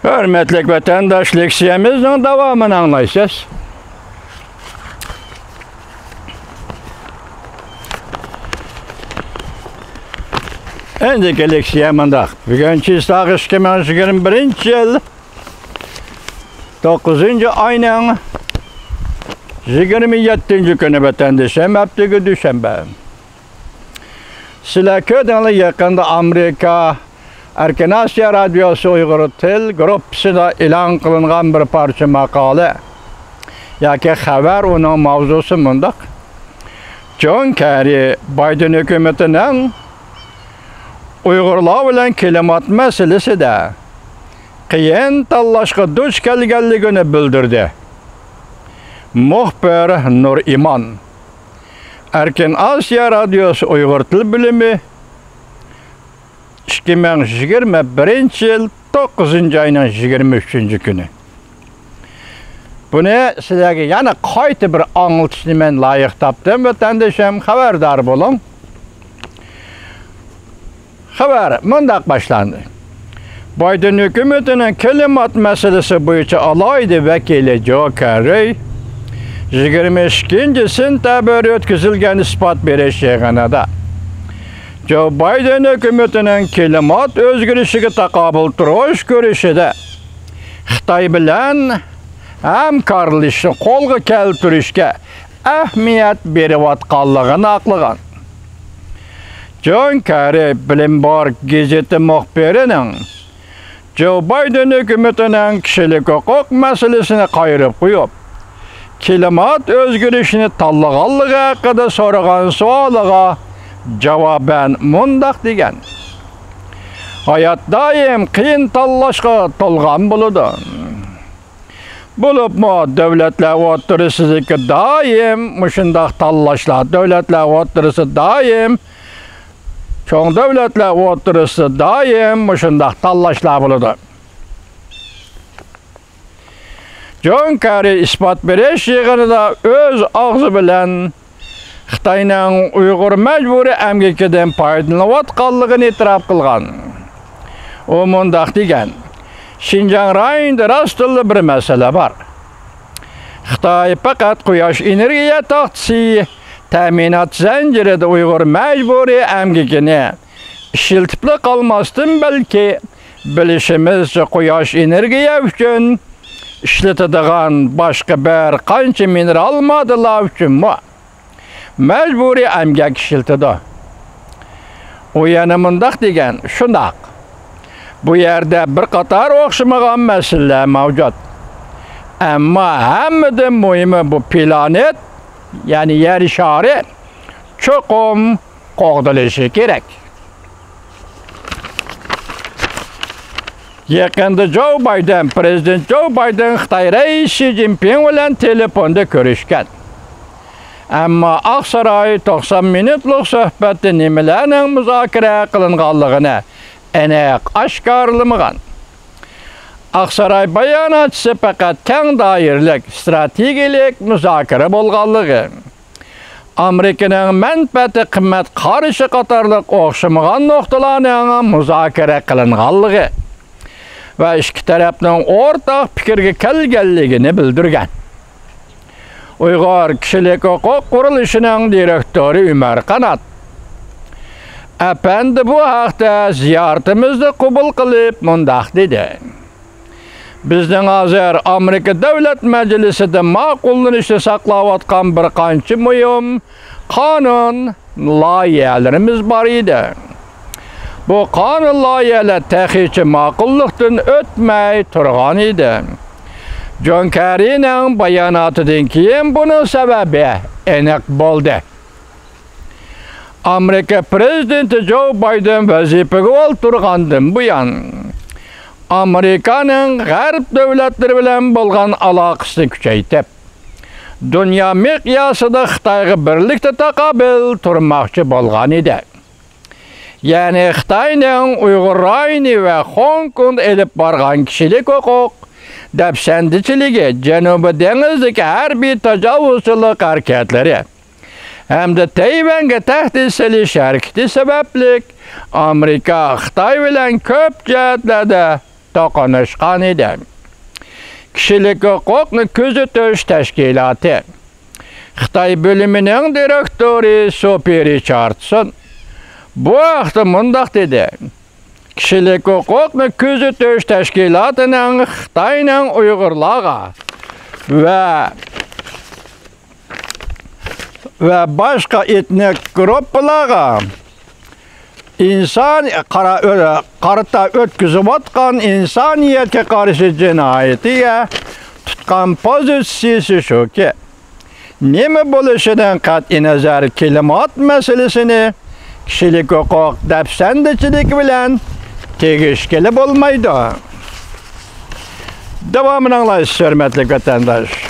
Hürmetlik vatandaş, leksiyemizin devamını anlaysız. Endiki leksiyeminde bugünkü sağ 2021 yıl 9. ayının 27. günü vatandaşım haftığı düşenbe. Sizler köydüğünü yakında Amerika Erken Asya Radyosu Uygur Til Gruppası'da ilan kılınan bir parça makale. Yaki haber onun mavzusu mındak. John Kerry, Biden hükümetinin Uygurlar bilen kelimat meselesi de qiyin tallaşqa duch kelganligini bildirdi. Muhbir Nur İman, Erken Asya Radyosu Uygur Til Bilimi 2021 yıl 9. ayının 23. günü. Bunu sizlerge yana qayta bir anlatışını men layık tapdım. Vatandaşım haberdar bolun. Haber mındak başlandı. Biden hükümetinin kelimat meselesi boyunca alaydı vekili Joe Kerry 22. sentabr ötküzülgen ispat berişeğine de Joe Biden hükümetinin kelimat özgürlüğü takabül turuş görüşüde Xitay bilen hamkarlışını kolga keltirişke ahmiyet berivatqanlığını aqlagan. John Kerry Bloomberg gazeti muhbirinin Joe Biden hükümetinin kişilik hukuk meselesini qayırıp koyup kelimat özgürlüğünü tanlığanlığı hakkında sorulan sualığa cevaben mundaq degen. Hayat daim qiyin tallaşqa tolgan buludu. Bulup mu devletler oturısı ki daim muşundaq tallaşlar, devletler oturısı daim çoğun devletler oturısı daim muşundaq tallaşlar buludu. John Kerry ispat beriş yığını öz ağzı bilen Xitayning Uygur mecburi emgekinden paydalanayotganligini e'tirof qilgan. O mundaq degan. Xinjiang rayonida rostli bir masala bor. Xitoy faqat quyosh energiya to'xtasi ta'minot zanjirida Uygur mecburi emgekini ishlatib qolmasdan balki bilishimizcha quyosh energiya uchun ishlatadigan boshqa bir qancha mineral moddalar uchun mecburi emgek işiltidi. O yana mundaq degan, şundaq. Bu yerde bir qator o'xshamagan masalalar mavjud. Ammo hammadan muhimi bu planet, yani yer shari cho'qim qo'g'dilishi kerak. Yaqinda Joe Biden, Prezident Joe Biden Xitoy raisi Xi Jinping bilan telefonda ko'rishgan. Amma Aqsaray 90 minutlik suhbatda nimalarning muzokara qilinganligini aniq oshkorlamagan. Aqsaray bayonotchisi faqat keng doiralik strategik muzokara bo'lganligi, Amerikaning manfaati qimmat qarishi qatorliq o'xshamagan nuqtalarning muzokara qilinganligi va ikki tarafning o'rtaq fikrga kelganligini bildirgan. Uygur Kişilik Hukuk Kuruluşu'nun direktörü Ömer Kanat. Efendi bu haqda ziyaretimizde kabul qilib mundaq dedi. Bizden hazır Amerika Devlet Meclisi'de ma'qullanishni saqlayotgan bir qancha muhim qonun loyihalarimiz bor edi. Bu qonun loyihalar taxichi ma'qullikdan o'tmay turgan edi. John Kerry'nin bayonotidan keyin bunun sebebi aniq bo'ldi. Amerika prezidenti Joe Biden vazifaga o'tirgandan buyon Amerikaning g'arb davlatlari bilan bo'lgan aloqasini kuchaytirib, dunyo miqyosida Xitoyga birlikda taqobil turmoqchi bo'lgan edi. Ya'ni Xitoyning Uygur rayoni va Hong Kong elib borgan kishilik huquq dafsandichiligi, Janubiy dengizdagi harbiy tajovuzchilik harakatlari hamda Tayvanga tahdid solish harakati sababli Amerika Xitoy bilan ko'p jihatlarda toqunuşqan idi. Kişilik hüquqni közetiş təşkilatı Xitay bölümünün direktori Sophie Richardson bu vaxtı mundaq dedi. Kişilik hüquqni közetiş təşkilatının Xitayla Uyğurlarga ve başka etnik gruplarga qarata ötküzüp atqan insaniyetke qarşı cinayetiye tutqan pozisiyası şu ki, neme buluşudan qat'i nazar kelimat meselesini kişilik hüquq dəfsəndiçilik bilen tegişkili bolmaydı. Devamını anlayış, hörmətli vətəndaş.